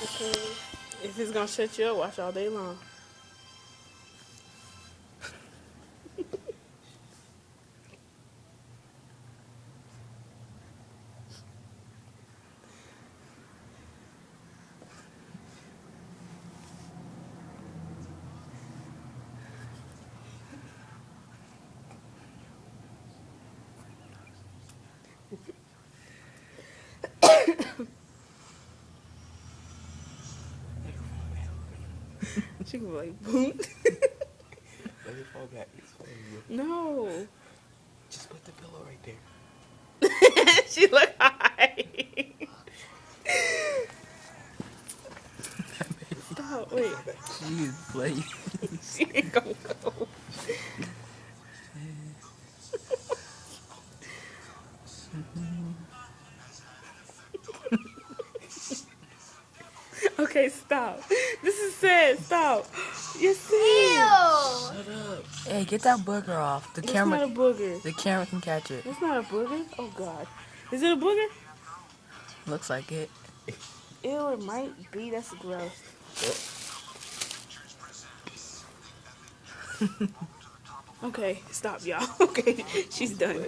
Okay. If it's gonna shut you up, watch all day long. She can be like, boom. Let it fall back. It's funny. No. Just put the pillow right there. She look high. Stop. Wait. She's late. She ain't gonna go. Okay, stop. This is sad. Stop. You're sad. Shut up. Hey, get that booger off. It's not a booger. The camera can catch it. It's not a booger. Oh God. Is it a booger? Looks like it. Ew, it might be. That's gross. Okay, stop, y'all. Okay, she's done.